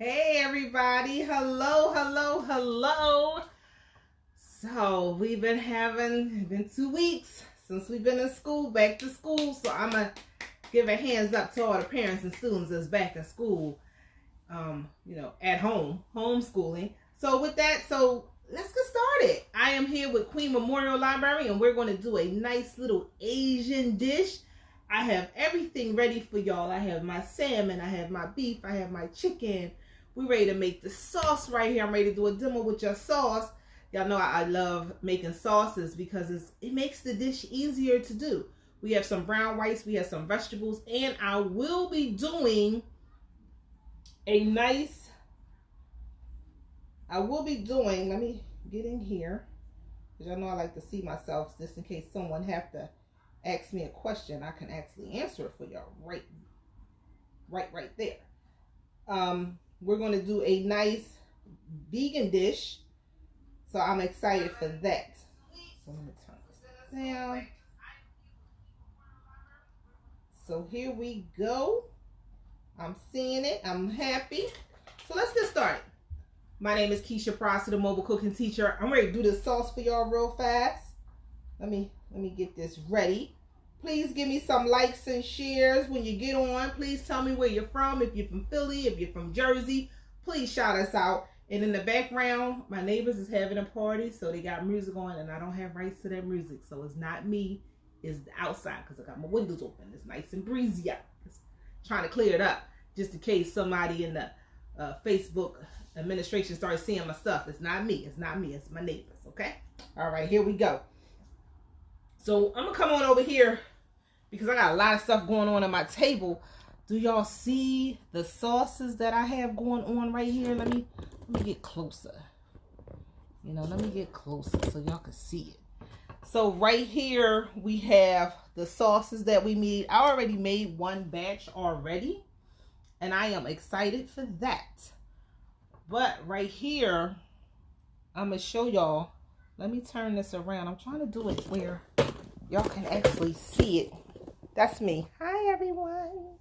Hey everybody, hello. So we've been 2 weeks since we've been in school, back to school. So I'm gonna give a hands up to all the parents and students that's back in school, at home, homeschooling. So with that, let's get started. I am here with Queen Memorial Library and we're gonna do a nice little Asian dish. I have everything ready for y'all. I have my salmon, I have my beef, I have my chicken. We're ready to make the sauce right here. I'm ready to do a demo with your sauce. Y'all know I love making sauces because it makes the dish easier to do. We have some brown rice, we have some vegetables, and I will be doing let me get in here, because y'all know I like to see myself just in case someone have to ask me a question. I can actually answer it for y'all right there. We're going to do a nice vegan dish, so I'm excited for that. So let me turn this down. So here we go. I'm seeing it. I'm happy. So let's get started. My name is Keisha Prosser, the mobile cooking teacher. I'm ready to do this sauce for y'all real fast. Let me get this ready. Please give me some likes and shares when you get on. Please tell me where you're from. If you're from Philly, if you're from Jersey, please shout us out. And in the background, my neighbors is having a party, so they got music on, and I don't have rights to that music. So it's not me, it's outside, because I got my windows open. It's nice and breezy out. Just trying to clear it up, just in case somebody in the Facebook administration starts seeing my stuff. It's not me, it's my neighbors, okay? All right, here we go. So I'm gonna come on over here because I got a lot of stuff going on my table. Do y'all see the sauces that I have going on right here? Let me get closer. Let me get closer so y'all can see it. So right here we have the sauces that we made. I already made one batch already, and I am excited for that. But right here, I'm gonna show y'all. Let me turn this around. I'm trying to do it where y'all can actually see it. That's me. Hi, everyone.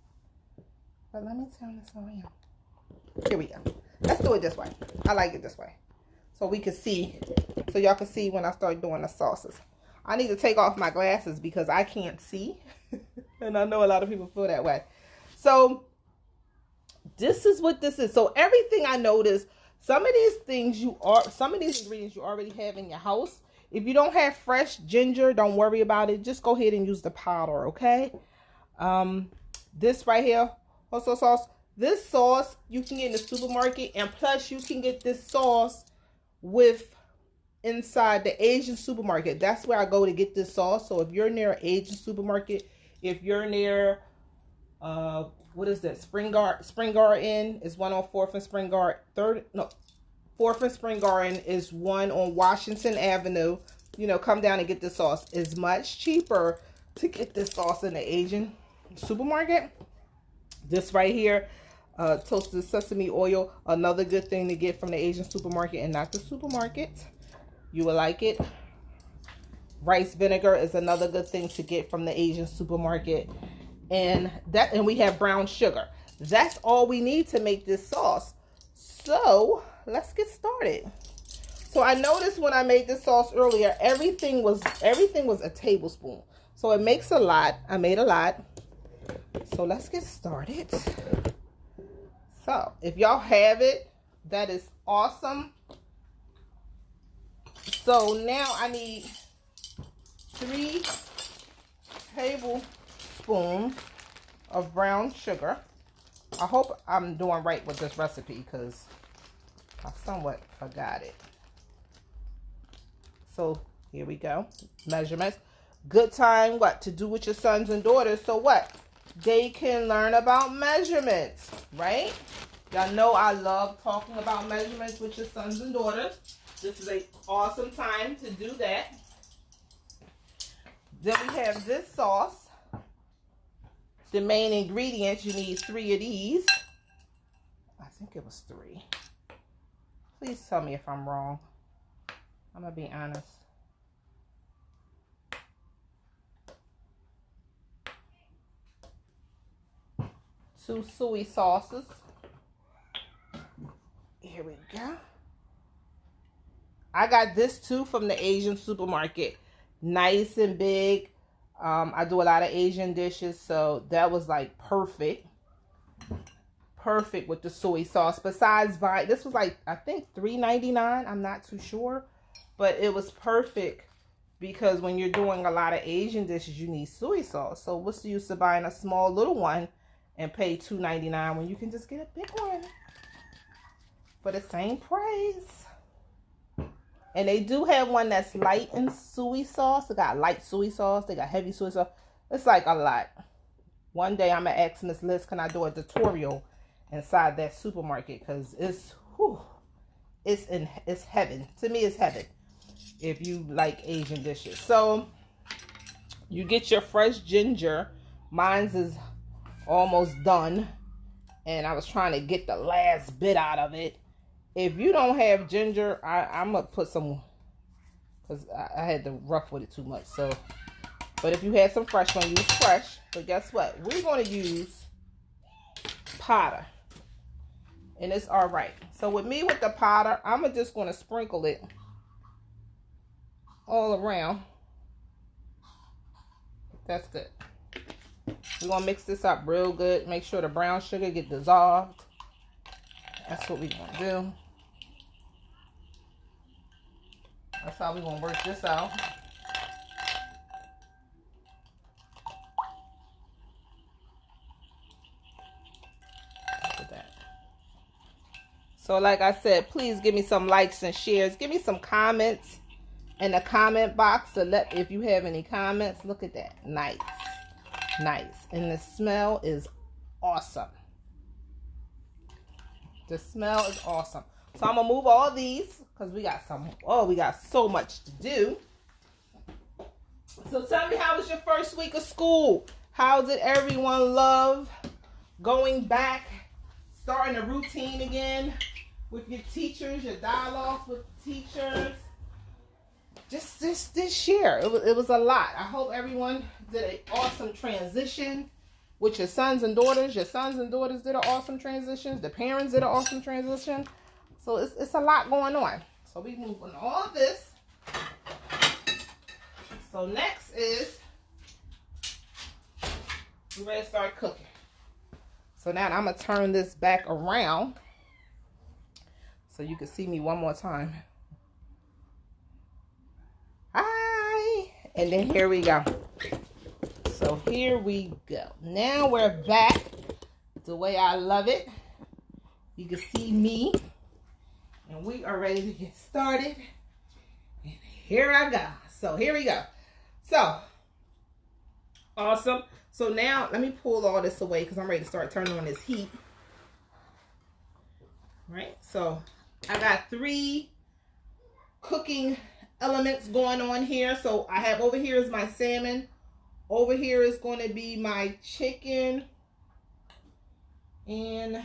But let me turn this around. Here we go. Let's do it this way. I like it this way. So we can see, so y'all can see when I start doing the sauces. I need to take off my glasses because I can't see. And I know a lot of people feel that way. So this is what this is. So everything I noticed, some of these ingredients you already have in your house. If you don't have fresh ginger, don't worry about it. Just go ahead and use the powder, okay? This right here, also sauce. This sauce you can get in the supermarket, and plus you can get this sauce inside the Asian supermarket. That's where I go to get this sauce. So if you're near an Asian supermarket, if you're near what is that? Spring Garden is one on 4th and Spring Garden. 4th and Spring Garden is one on Washington Avenue. Come down and get this sauce. It's much cheaper to get this sauce in the Asian supermarket. This right here, toasted sesame oil, another good thing to get from the Asian supermarket and not the supermarket. You will like it. Rice vinegar is another good thing to get from the Asian supermarket. And we have brown sugar. That's all we need to make this sauce. So let's get started. So I noticed when I made this sauce earlier, everything was a tablespoon. So it makes a lot. I made a lot. So let's get started. So if y'all have it, that is awesome. So now I need 3 tablespoons of brown sugar. I hope I'm doing right with this recipe because I somewhat forgot it. So here we go. Measurements. Good time to do with your sons and daughters. So what? They can learn about measurements, right? Y'all know I love talking about measurements with your sons and daughters. This is an awesome time to do that. Then we have this sauce. The main ingredients, you need 3 of these. I think it was 3. Please tell me if I'm wrong. I'm going to be honest. 2 soy sauces. Here we go. I got this too from the Asian supermarket. Nice and big. I do a lot of Asian dishes, so that was like perfect. Perfect with the soy sauce. Besides buying, this was like, I think $3.99. I'm not too sure. But it was perfect because when you're doing a lot of Asian dishes, you need soy sauce. So what's the use of buying a small little one and pay $2.99 when you can just get a big one for the same price? And they do have one that's light in soy sauce. They got light soy sauce. They got heavy soy sauce. It's like a lot. One day I'm going to ask Miss Liz, can I do a tutorial inside that supermarket? Because it's heaven. To me, it's heaven if you like Asian dishes. So you get your fresh ginger. Mine's is almost done. And I was trying to get the last bit out of it. If you don't have ginger, I'm going to put some, because I had to rough with it too much. So, but if you had some fresh one, use fresh. But guess what? We're going to use powder. And it's all right. So with me with the powder, I'm just going to sprinkle it all around. That's good. We're going to mix this up real good. Make sure the brown sugar get dissolved. That's what we're going to do. That's how we're going to work this out. Look at that. So like I said, please give me some likes and shares. Give me some comments in the comment box to let, if you have any comments. Look at that. Nice. Nice. And the smell is awesome. The smell is awesome. So I'm going to move all these because we got we got so much to do. So tell me, how was your first week of school? How did everyone love going back, starting a routine again with your teachers, your dialogues with teachers? Just this year, it was a lot. I hope everyone did an awesome transition with your sons and daughters. Your sons and daughters did an awesome transition. The parents did an awesome transition. So it's a lot going on. So we move on all this. So next is, we're ready to start cooking. So now I'm going to turn this back around so you can see me one more time. Hi. And then here we go. So here we go. Now we're back the way I love it. You can see me. And we are ready to get started. And here I go. So here we go. So, awesome. So now let me pull all this away because I'm ready to start turning on this heat. Right? So I got 3 cooking elements going on here. So I have, over here is my salmon. Over here is going to be my chicken. And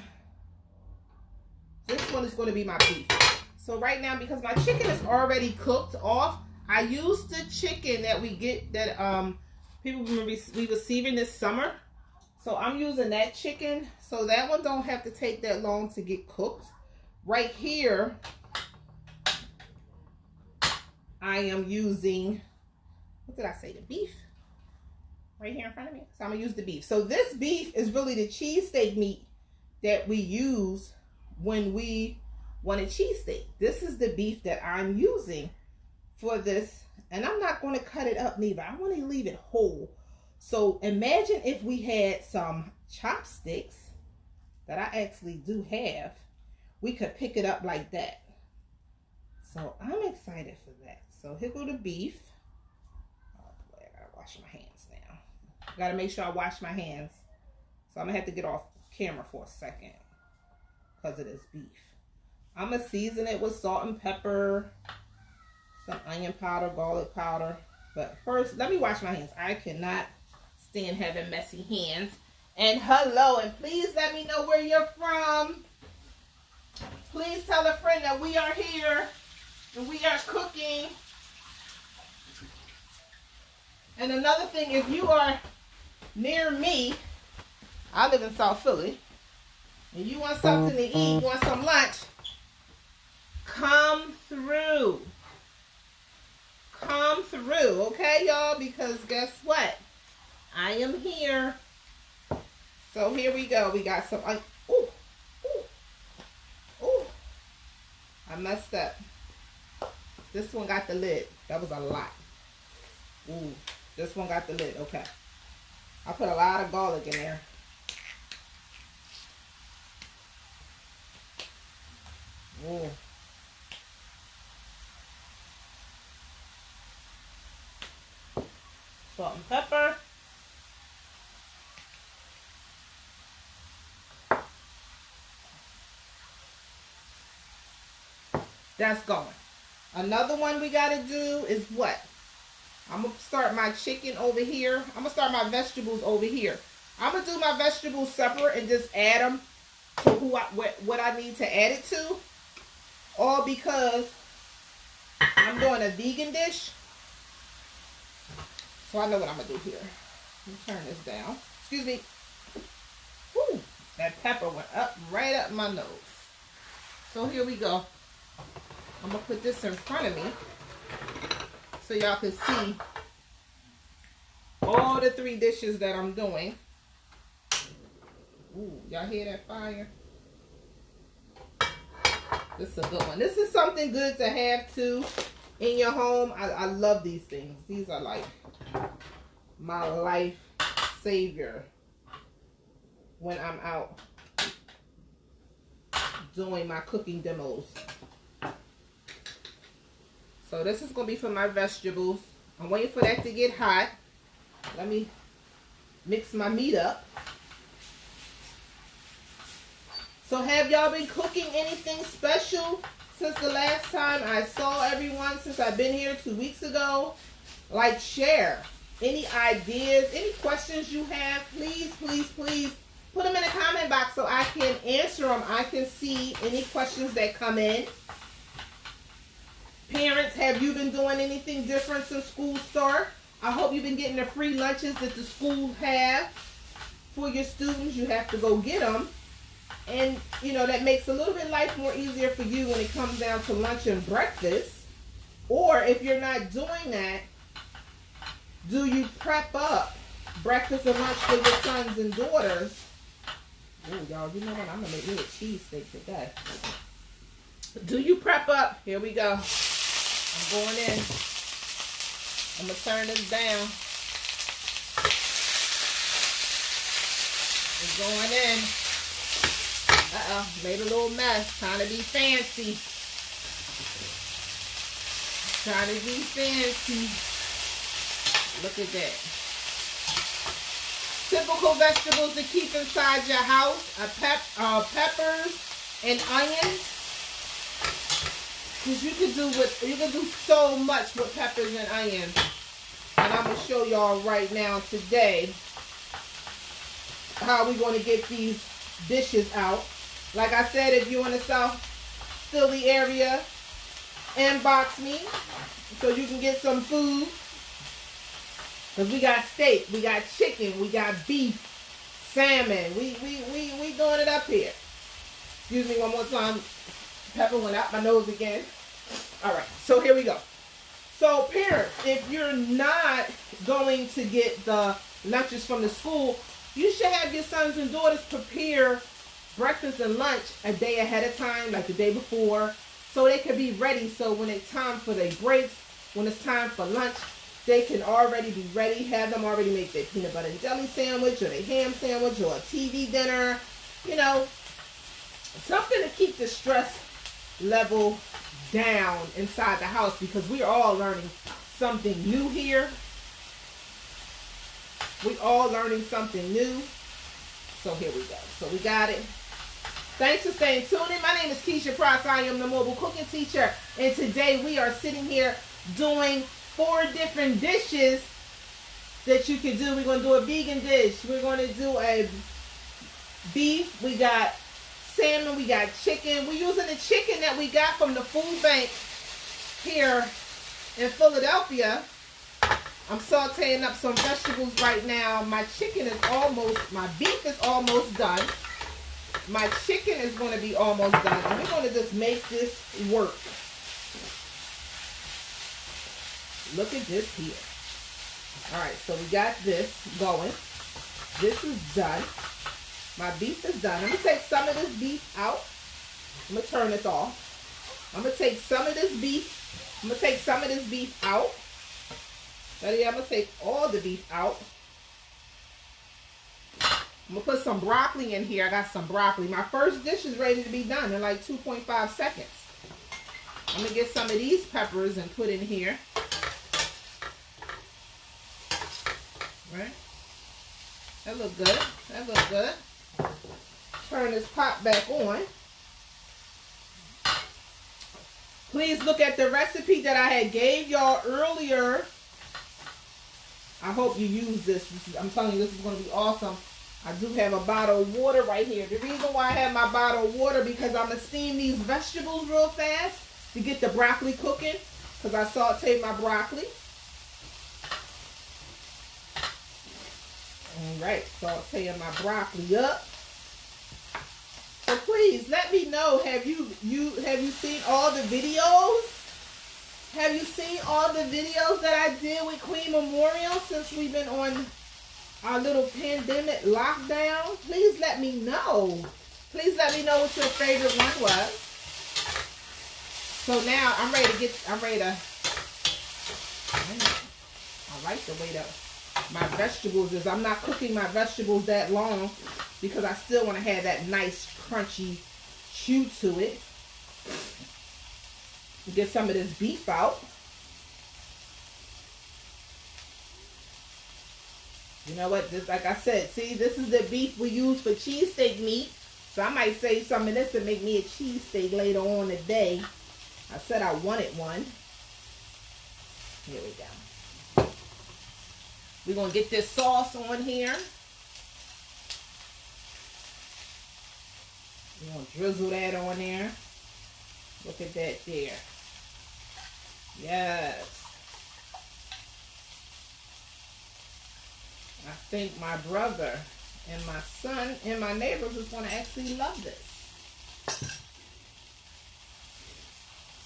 this one is going to be my beef. So right now, because my chicken is already cooked off, I used the chicken that we get, that people will be receiving this summer. So I'm using that chicken. So that one don't have to take that long to get cooked. Right here, I am using, what did I say, the beef? Right here in front of me. So I'm going to use the beef. So this beef is really the cheesesteak meat that we use when we want a cheesesteak. This is the beef that I'm using for this. And I'm not going to cut it up neither. I want to leave it whole. So imagine if we had some chopsticks that I actually do have. We could pick it up like that. So I'm excited for that. So here go the beef. Oh boy, I gotta wash my hands now. I gotta make sure I wash my hands. So I'm gonna have to get off camera for a second because of this beef. I'm gonna season it with salt and pepper, some onion powder, garlic powder. But first, let me wash my hands. I cannot stand having messy hands. And hello, and please let me know where you're from. Please tell a friend that we are here and we are cooking. And another thing, if you are near me, I live in South Philly, and you want something to eat, you want some lunch, come through. Come through, okay, y'all? Because guess what? I am here. So here we go. We got some. Ooh, ooh, ooh. I messed up. This one got the lid. That was a lot. Ooh, this one got the lid. Okay. I put a lot of garlic in there. Ooh. Salt and pepper. That's going. Another one we got to do is what? I'm going to start my chicken over here. I'm going to start my vegetables over here. I'm going to do my vegetables separate and just add them to what I need to add it to. All because I'm doing a vegan dish. So I know what I'm going to do here. Let me turn this down. Excuse me. Woo, that pepper went up right up my nose. So here we go. I'm going to put this in front of me so y'all can see all the 3 dishes that I'm doing. Ooh, y'all hear that fire? This is a good one. This is something good to have too in your home. I love these things. These are like my life savior when I'm out doing my cooking demos. So this is going to be for my vegetables. I'm waiting for that to get hot. Let me mix my meat up. So have y'all been cooking anything special since the last time I saw everyone, since I've been here 2 weeks ago? Like, share. Any ideas, any questions you have, please, please, please put them in the comment box so I can answer them. I can see any questions that come in. Parents, have you been doing anything different since school start? I hope you've been getting the free lunches that the school have for your students. You have to go get them. And, you know, that makes a little bit life more easier for you when it comes down to lunch and breakfast. Or if you're not doing that, do you prep up breakfast and lunch for your sons and daughters? Oh, y'all, you know what? I'm going to make me a cheesesteak today. Do you prep up? Here we go. I'm going in. I'm going to turn this down. It's going in. Uh-oh, made a little mess. Trying to be fancy. Trying to be fancy. Look at that. Typical vegetables to keep inside your house are peppers and onions. Because you can do so much with peppers and onions. And I'm going to show y'all right now today how we're going to get these dishes out. Like I said, if you're in the South Philly area, inbox me so you can get some food. Because we got steak, we got chicken, we got beef, salmon. We doing it up here. Excuse me one more time. Pepper went out my nose again. All right, so here we go. So parents, if you're not going to get the lunches from the school, you should have your sons and daughters prepare breakfast and lunch a day ahead of time, like the day before, so they can be ready. So when it's time for their breaks, when it's time for lunch, they can already be ready, have them already make their peanut butter and jelly sandwich or their ham sandwich or a TV dinner, you know, something to keep the stress level down inside the house, because we're all learning something new here. We all learning something new. So here we go. So we got it. Thanks for staying tuned in. My name is Keisha Price. I am the mobile cooking teacher. And today we are sitting here doing 4 different dishes that you can do. We're going to do a vegan dish. We're going to do a beef. We got salmon. We got chicken. We're using the chicken that we got from the food bank here in Philadelphia. I'm sauteing up some vegetables right now. My beef is almost done. my chicken is going to be almost done. And we're going to just make this work. Look at this here. All right, so we got this going. This is done. My beef is done. I'm going to take some of this beef out. I'm going to turn this off. I'm going to take some of this beef. I'm going to take some of this beef out. Ready? I'm going to take all the beef out. I'm going to put some broccoli in here. I got some broccoli. My first dish is ready to be done in like 2.5 seconds. I'm going to get some of these peppers and put in here. Right? That look good. That look good. Turn this pot back on. Please look at the recipe that I had gave y'all earlier. I hope you use this. I'm telling you, this is going to be awesome. I do have a bottle of water right here. The reason why I have my bottle of water because I'm going to steam these vegetables real fast to get the broccoli cooking because I sauteed my broccoli. Alright, sauteing my broccoli up. So please let me know, have you seen all the videos? Have you seen all the videos that I did with Queen Memorial since we've been on our little pandemic lockdown? Please let me know. Please let me know what your favorite one was. So now I'm ready to I like the way that my vegetables is. I'm not cooking my vegetables that long because I still want to have that nice crunchy chew to it. Get some of this beef out. You know what? Just like I said, see, this is the beef we use for cheesesteak meat. So I might save some of this and make me a cheesesteak later on today. I said I wanted one. Here we go. We're going to get this sauce on here. We're going to drizzle that on there. Look at that there. Yes. I think my brother and my son and my neighbors is going to actually love this.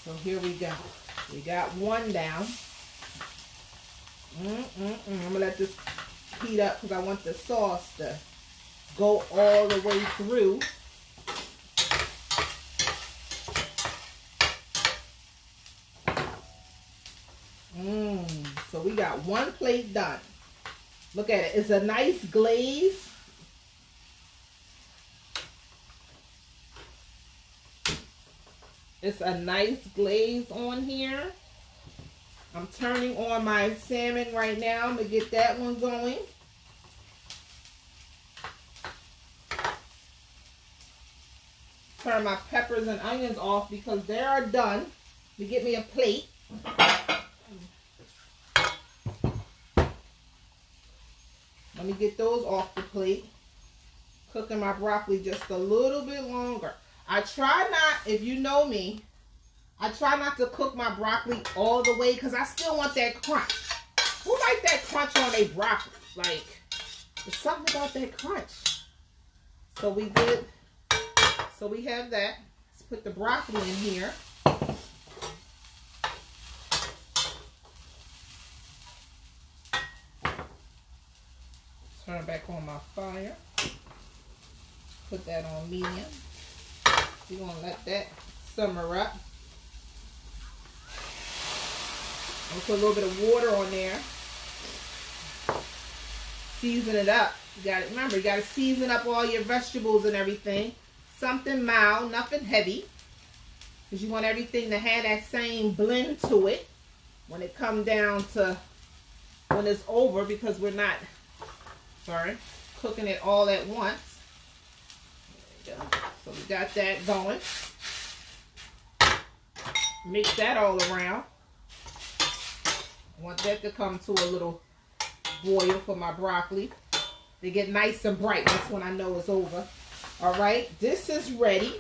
So here we go. We got one down. I'm going to let this heat up because I want the sauce to go all the way through. So we got one plate done. Look at it. It's a nice glaze. It's a nice glaze on here. I'm turning on my salmon right now. I'm going to get that one going. Turn my peppers and onions off because they are done. To get me a plate. Let me get those off the plate. Cooking my broccoli just a little bit longer. I try not, if you know me, I try not to cook my broccoli all the way because I still want that crunch. Who like that crunch on their broccoli? Like, there's something about that crunch. So we good. So we have that. Let's put the broccoli in here. Turn back on my fire. Put that on medium. We're going to let that simmer up. I'm going to put a little bit of water on there. Season it up. You got to remember, you got to season up all your vegetables and everything. Something mild, nothing heavy. Because you want everything to have that same blend to it when it comes down to when it's over, because we're not cooking it all at once. There we go. So we got that going. Mix that all around. I want that to come to a little boil for my broccoli. They get nice and bright. That's when I know it's over. All right, this is ready.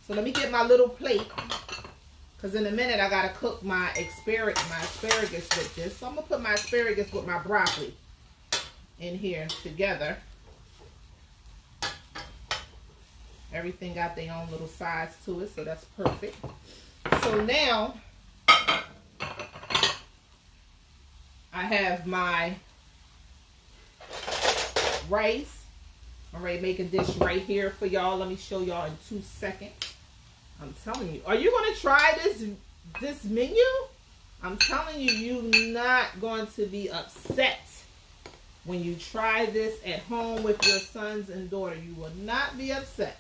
So let me get my little plate, because in a minute I gotta cook my asparagus with this. So I'm gonna put my asparagus with my broccoli in here together. Everything got their own little size to it, so that's perfect. So now I have my rice. I'm ready to make a dish right here for y'all. Let me show y'all in 2 seconds. I'm telling you, are you going to try this menu? I'm telling you, you're not going to be upset when you try this at home with your sons and daughter. You will not be upset.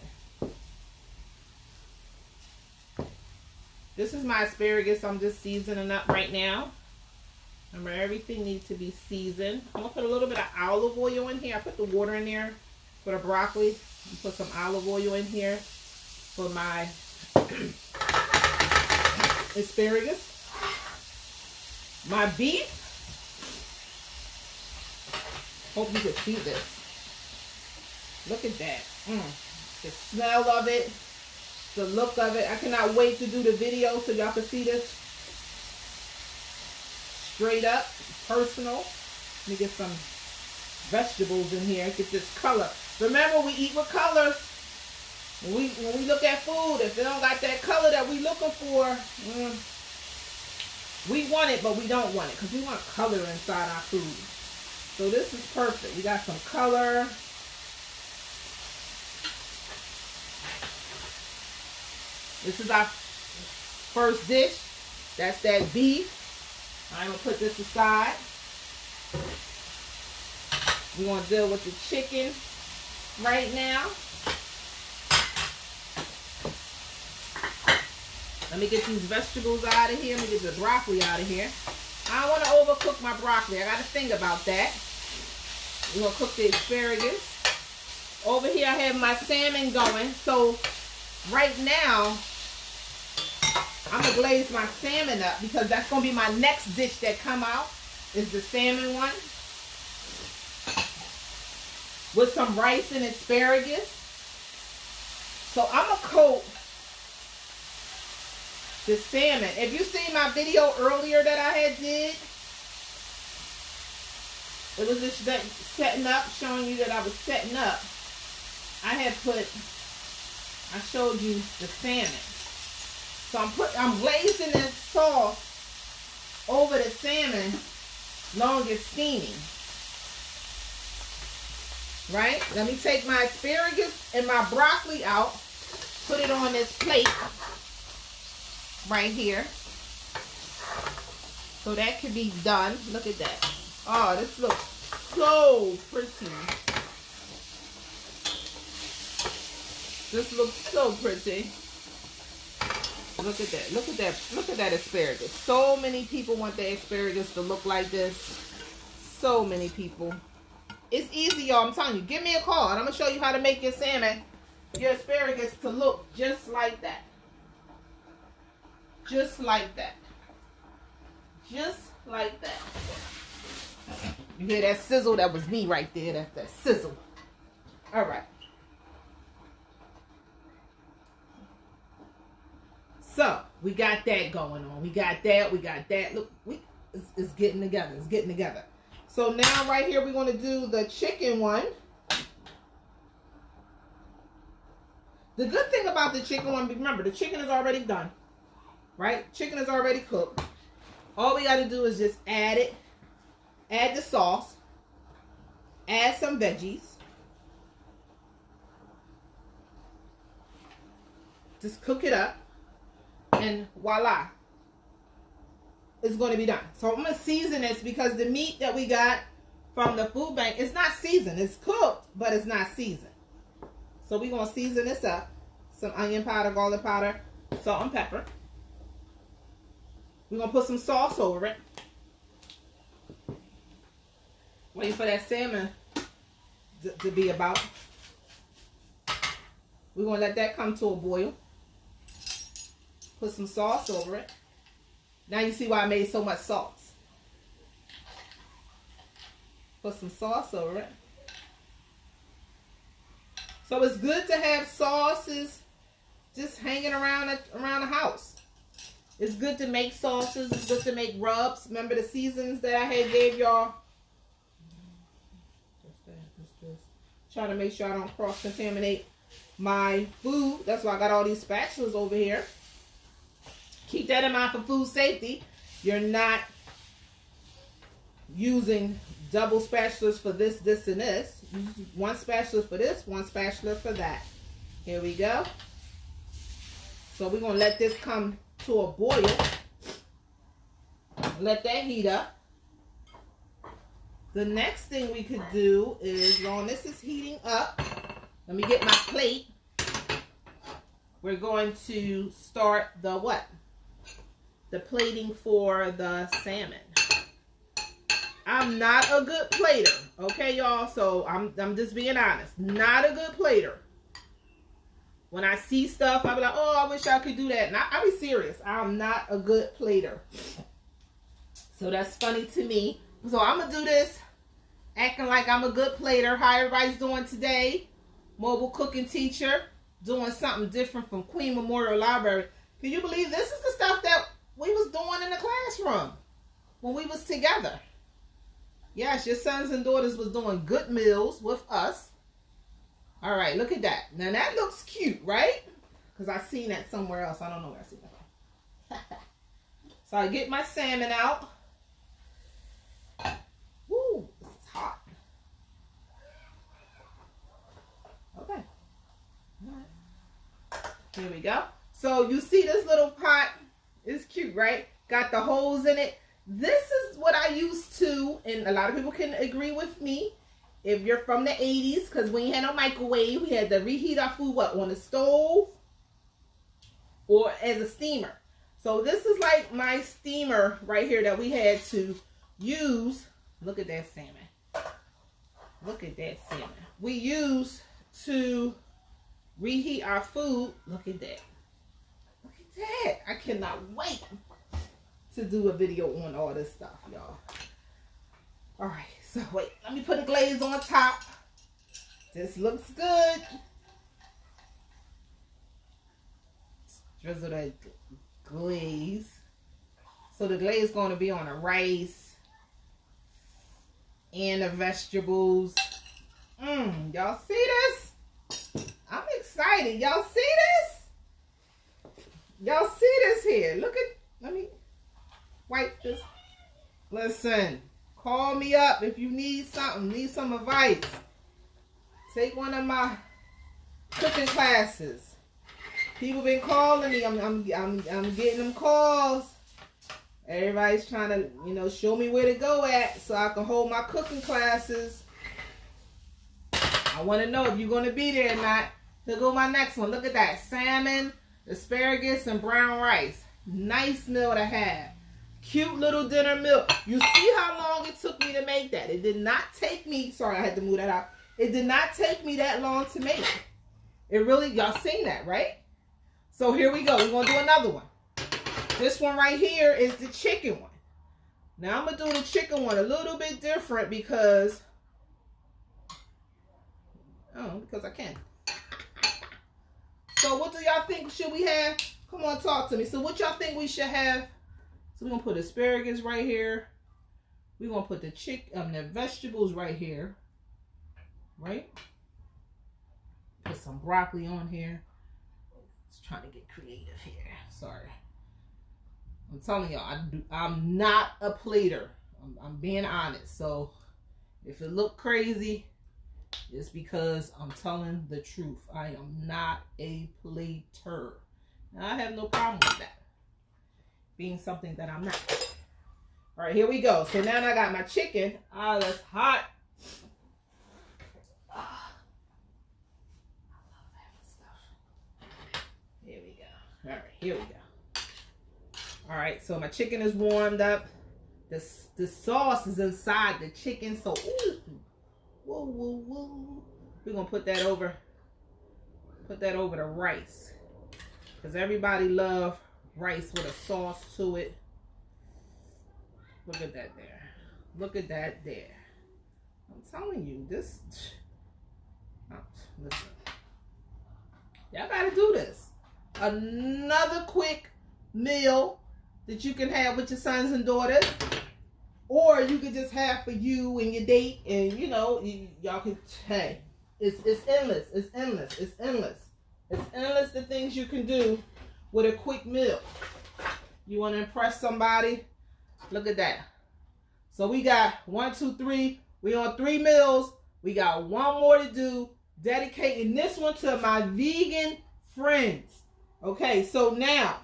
This is my asparagus. I'm just seasoning up right now. Remember, everything needs to be seasoned. I'm going to put a little bit of olive oil in here. I put the water in there for the broccoli. Put some olive oil in here for my asparagus. My beef. Hope you can see this. Look at that. The smell of it. The look of it. I cannot wait to do the video so y'all can see this straight up, personal. Let me get some vegetables in here. Get this color. Remember, we eat with colors. When we look at food, if they don't got that color that we looking for, we want it, but we don't want it because we want color inside our food. So this is perfect. We got some color. This is our first dish. That's that beef. I'm going to put this aside. We're going to deal with the chicken right now. Let me get these vegetables out of here. Let me get the broccoli out of here. I don't want to overcook my broccoli. I got to think about that. We're going to cook the asparagus. Over here I have my salmon going. So right now, I'm going to glaze my salmon up because that's going to be my next dish that come out is the salmon one. With some rice and asparagus. So I'm going to coat the salmon. If you seen my video earlier that I had did, it was just setting up, showing you that I was setting up. I showed you the salmon. So I'm glazing this sauce over the salmon long as it's steaming. Right? Let me take my asparagus and my broccoli out, put it on this plate right here. So that can be done. Look at that. Oh, this looks so pretty. This looks so pretty. Look at that. Look at that. Look at that asparagus. So many people want their asparagus to look like this. So many people. It's easy, y'all. I'm telling you. Give me a call and I'm going to show you how to make your salmon, your asparagus to look just like that. Just like that. Just like that. You hear that sizzle? That was me right there. That's that sizzle. All right. So, we got that going on. We got that. We got that. Look, it's getting together. It's getting together. So, now right here, we're going to do the chicken one. The good thing about the chicken one, remember, the chicken is already done. Right? Chicken is already cooked. All we got to do is just add it. Add the sauce. Add some veggies. Just cook it up. And voila. It's going to be done. So I'm going to season this because the meat that we got from the food bank, it's not seasoned. It's cooked, but it's not seasoned. So we're going to season this up. Some onion powder, garlic powder, salt and pepper. We're going to put some sauce over it. Waiting for that salmon to be about. We're going to let that come to a boil. Put some sauce over it. Now you see why I made so much sauce. Put some sauce over it. So it's good to have sauces just hanging around the house. It's good to make sauces. It's good to make rubs. Remember the seasons that I had gave y'all? Trying to make sure I don't cross-contaminate my food. That's why I got all these spatulas over here. Keep that in mind for food safety. You're not using double spatulas for this, this, and this. One spatula for this, one spatula for that. Here we go. So we're going to let this come to a boil. Let that heat up. The next thing we could do is, while this is heating up, let me get my plate. We're going to start the what? The plating for the salmon. I'm not a good plater, okay, y'all? So I'm just being honest. Not a good plater. When I see stuff, I'll be like, oh, I wish I could do that. And I'll be serious. I'm not a good plater. So that's funny to me. So I'm going to do this acting like I'm a good plater. How everybody's doing today? Mobile cooking teacher. Doing something different from Queen Memorial Library. Can you believe this is the stuff that we was doing in the classroom when we was together? Yes, your sons and daughters was doing good meals with us. All right, look at that. Now that looks cute, right? Because I seen that somewhere else. I don't know where I seen that. So I get my salmon out. Woo, this is hot. Okay. All right. Here we go. So you see this little pot? It's cute, right? Got the holes in it. This is what I used to, and a lot of people can agree with me. If you're from the 80s, because we ain't had no microwave, we had to reheat our food, what, on the stove or as a steamer. So this is like my steamer right here that we had to use. Look at that salmon. Look at that salmon. We use to reheat our food. Look at that. Look at that. I cannot wait to do a video on all this stuff, y'all. All right, so wait, let me put a glaze on top. This looks good. Drizzle that glaze. So the glaze is going to be on the rice and the vegetables. Y'all see this? I'm excited. Y'all see this? Y'all see this here? Look at, let me wipe this. Listen, call me up if you need something, need some advice. Take one of my cooking classes. People been calling me. I'm getting them calls. Everybody's trying to, you know, show me where to go at so I can hold my cooking classes. I want to know if you're going to be there or not. Here go my next one. Look at that. Salmon, asparagus, and brown rice. Nice meal to have. Cute little dinner meal. You see how long it took me to make that. It did not take me, sorry, I had to move that out. It did not take me that long to make. It really, y'all seen that, right? So here we go. We're going to do another one. This one right here is the chicken one. Now I'm going to do the chicken one a little bit different because I can. So what do y'all think should we have? Come on, talk to me. So what y'all think we should have? So we're going to put asparagus right here. We're going to put the vegetables right here. Right? Put some broccoli on here. Just trying to get creative here. Sorry. I'm telling y'all, I'm not a plater. I'm being honest. So if it look crazy, it's because I'm telling the truth. I am not a plater. Now, I have no problem with that being something that I'm not. All right, here we go. So now I got my chicken. Ah, that's hot. Ah, I love that stuff. Here we go. All right, here we go. All right, so my chicken is warmed up. The sauce is inside the chicken. So, ooh, whoa, whoa, whoa. We're gonna put that over the rice, because everybody love rice with a sauce to it. Look at that there. Look at that there. I'm telling you, this. Listen, y'all gotta do this. Another quick meal that you can have with your sons and daughters, or you could just have for you and your date, and you know, y'all can. Hey, it's endless. It's endless. It's endless. It's endless the things you can do with a quick meal. You want to impress somebody? Look at that. So we got 1, 2, 3. We on 3 meals. We got 1 more to do. Dedicating this one to my vegan friends. Okay, so now,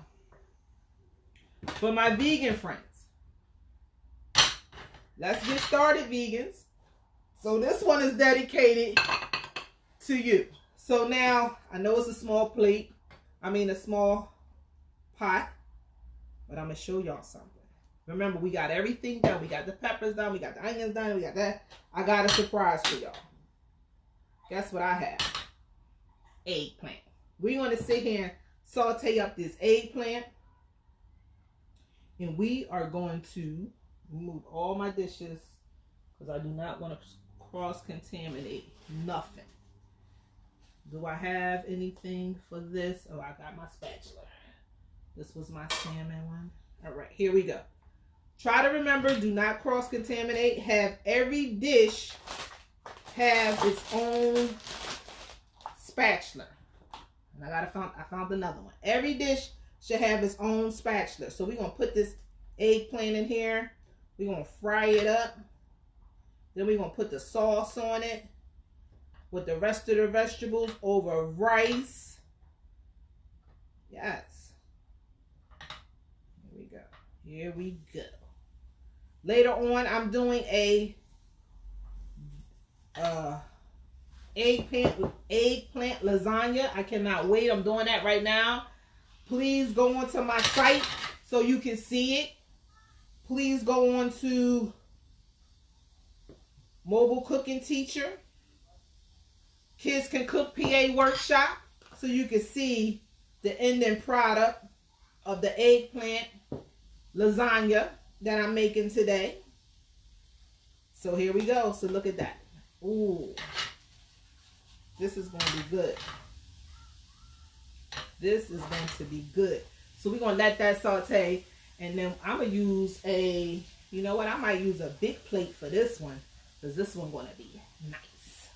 for my vegan friends, let's get started, vegans. So this one is dedicated to you. So now, I know it's a small plate. A small pot. But I'm going to show y'all something. Remember, we got everything done. We got the peppers done. We got the onions done. We got that. I got a surprise for y'all. Guess what I have? Eggplant. We're going to sit here and saute up this eggplant. And we are going to remove all my dishes because I do not want to cross-contaminate nothing. Do I have anything for this? Oh, I got my spatula. This was my salmon one. All right, here we go. Try to remember, do not cross-contaminate. Have every dish have its own spatula. And I found another one. Every dish should have its own spatula. So we're going to put this eggplant in here. We're going to fry it up. Then we're going to put the sauce on it with the rest of the vegetables over rice. Yes. Here we go. Here we go. Later on, I'm doing a eggplant lasagna. I cannot wait. I'm doing that right now. Please go onto my site so you can see it. Please go on to Mobile Cooking Teacher. Kids Can Cook PA Workshop so you can see the ending product of the eggplant lasagna that I'm making today. So here we go. So look at that. Ooh. This is going to be good. This is going to be good. So we're going to let that saute. And then I'm going to use a, you know what? I might use a big plate for this one. Because this one's going to be nice.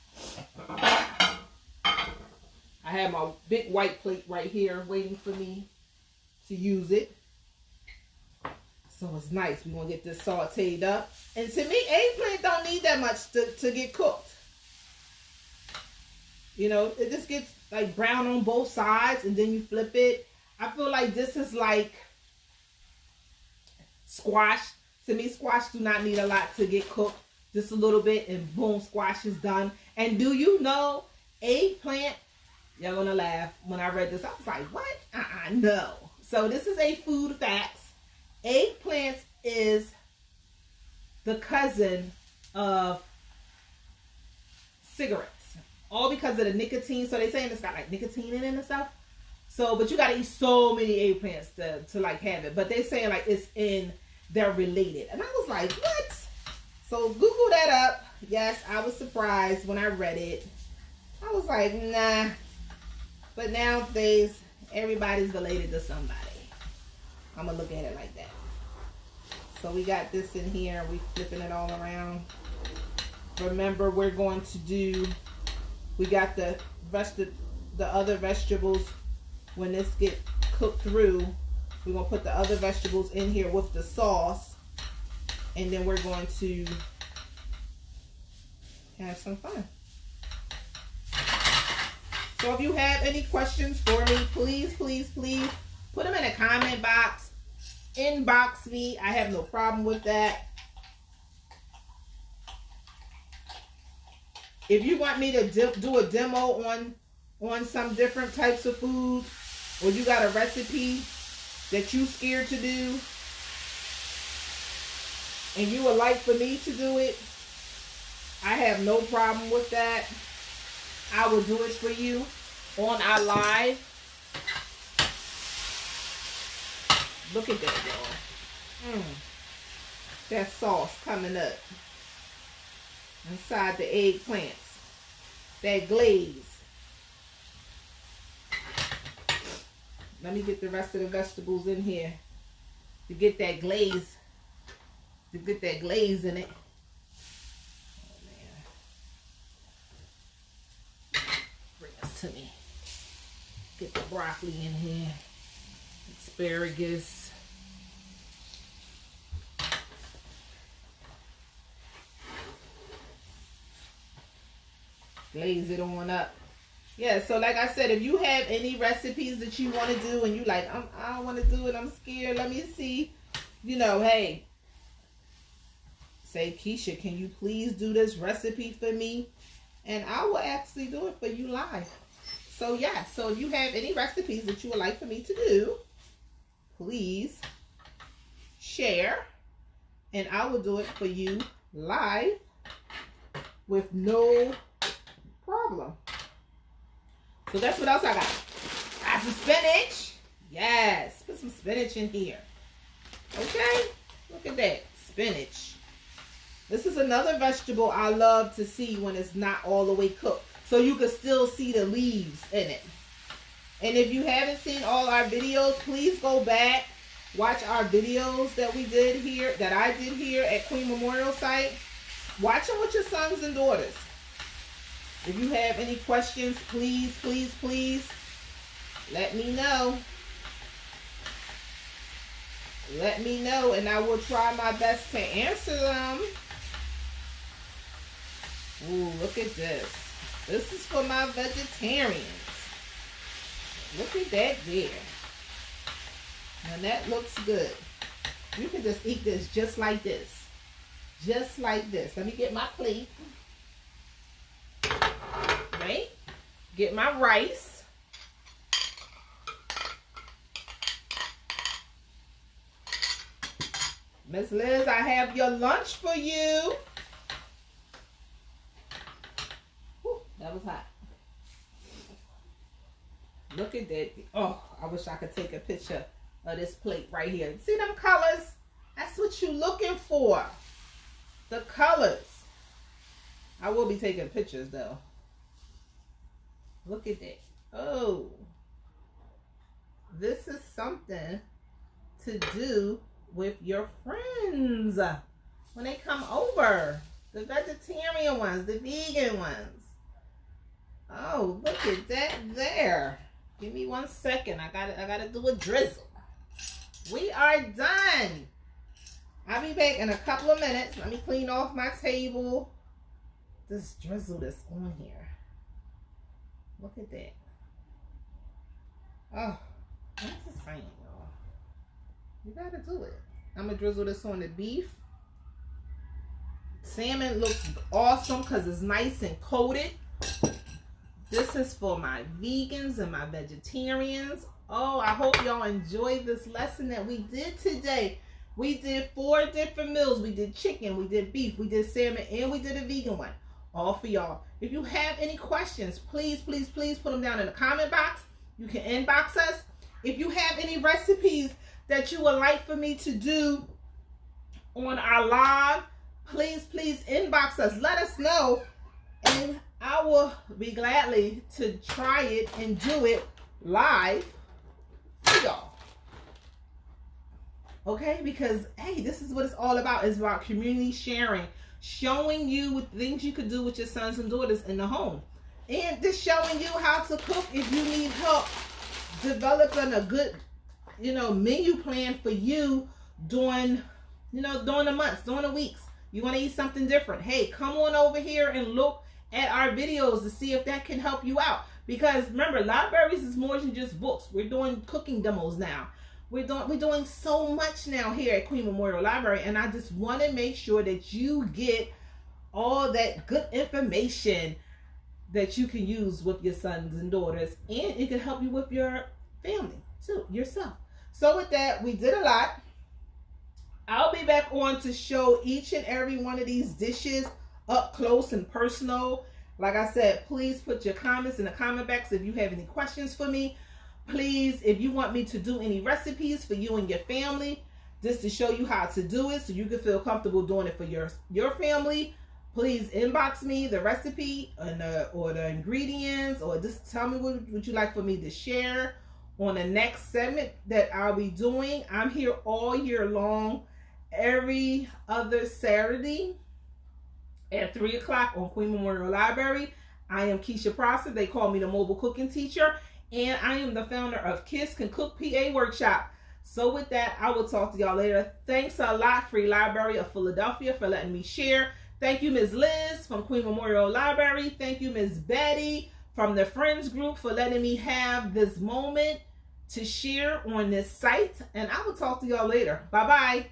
I have my big white plate right here waiting for me to use it. So it's nice. We're going to get this sauteed up. And to me, eggplant don't need that much to get cooked. You know, it just gets like brown on both sides and then you flip it. I feel like this is like squash. To me, squash do not need a lot to get cooked. Just a little bit and boom, squash is done. And do you know eggplant? Y'all gonna laugh. When I read this, I was like, what? No. So this is a food facts. Eggplant is the cousin of cigarettes. All because of the nicotine. So they saying it's got like nicotine in it and stuff. So, but you gotta eat so many eggplants to like have it. But they saying like they're related. And I was like, what? So Google that up. Yes, I was surprised when I read it. I was like, nah. But nowadays, everybody's related to somebody. I'm going to look at it like that. So we got this in here. We flipping it all around. Remember, we're going to do, we got the other vegetables. When this get cooked through, we're going to put the other vegetables in here with the sauce. And then we're going to have some fun. So if you have any questions for me, please, please, please put them in the comment box. Inbox me. I have no problem with that. If you want me to do a demo on some different types of food, or you got a recipe that you scared to do, and you would like for me to do it, I have no problem with that. I will do it for you on our live. Look at that, y'all. That sauce coming up inside the eggplants. That glaze. Let me get the rest of the vegetables in here to get that glaze. To get that glaze in it. Oh man. Bring this to me. Get the broccoli in here. Asparagus. Glaze it on up. Yeah, so like I said, if you have any recipes that you want to do and you like, I don't want to do it, I'm scared, let me see. You know, hey, say, Keisha, can you please do this recipe for me? And I will actually do it for you live. So yeah, so if you have any recipes that you would like for me to do, please share. And I will do it for you live with no problem. So that's what else I got. Got some spinach. Yes, put some spinach in here. Okay, look at that, spinach. This is another vegetable I love to see when it's not all the way cooked. So you can still see the leaves in it. And if you haven't seen all our videos, please go back. Watch our videos that we did here, that I did here at Queen Memorial Site. Watch them with your sons and daughters. If you have any questions, please, please, please let me know. Let me know and I will try my best to answer them. Ooh, look at this. This is for my vegetarians. Look at that there. Now that looks good. You can just eat this just like this. Just like this. Let me get my plate. Right? Get my rice. Miss Liz, I have your lunch for you. Whew, that was hot. Look at that. Oh, I wish I could take a picture of this plate right here. See them colors? That's what you're looking for. The colors. I will be taking pictures though. Look at that. Oh. This is something to do with your friends when they come over. The vegetarian ones, the vegan ones. Oh, look at that there. Give me 1 second. I gotta do a drizzle. We are done. I'll be back in a couple of minutes. Let me clean off my table. Just drizzle this on here. Look at that. Oh, I'm just saying, y'all. You gotta do it. I'm gonna drizzle this on the beef. Salmon looks awesome because it's nice and coated. This is for my vegans and my vegetarians. Oh, I hope y'all enjoyed this lesson that we did today. We did 4 different meals. We did chicken, we did beef, we did salmon, and we did a vegan one. All for y'all. If you have any questions, please, please, please put them down in the comment box. You can inbox us. If you have any recipes that you would like for me to do on our live, please, please inbox us. Let us know. And I will be gladly to try it and do it live for y'all. Okay? Because, hey, this is what it's all about. It's about community sharing. Showing you what things you could do with your sons and daughters in the home. And just showing you how to cook if you need help developing a good, menu plan for you during the months, during the weeks. You want to eat something different. Hey, come on over here and look at our videos to see if that can help you out. Because remember, libraries is more than just books. We're doing cooking demos now. We're doing so much now here at Queen Memorial Library, and I just want to make sure that you get all that good information that you can use with your sons and daughters, and it can help you with your family too, yourself. So with that, we did a lot. I'll be back on to show each and every one of these dishes up close and personal. Like I said, please put your comments in the comment box if you have any questions for me. Please, if you want me to do any recipes for you and your family, just to show you how to do it so you can feel comfortable doing it for your family, please inbox me the recipe and or the ingredients, or just tell me what would you like for me to share on the next segment that I'll be doing. I'm here all year long, every other Saturday at 3 o'clock on Queen Memorial Library. I am Keisha Prosser. They call me the mobile cooking teacher. And I am the founder of Kids Can Cook PA Workshop. So with that, I will talk to y'all later. Thanks a lot, Free Library of Philadelphia, for letting me share. Thank you, Ms. Liz from Queen Memorial Library. Thank you, Ms. Betty from the Friends Group, for letting me have this moment to share on this site. And I will talk to y'all later. Bye-bye.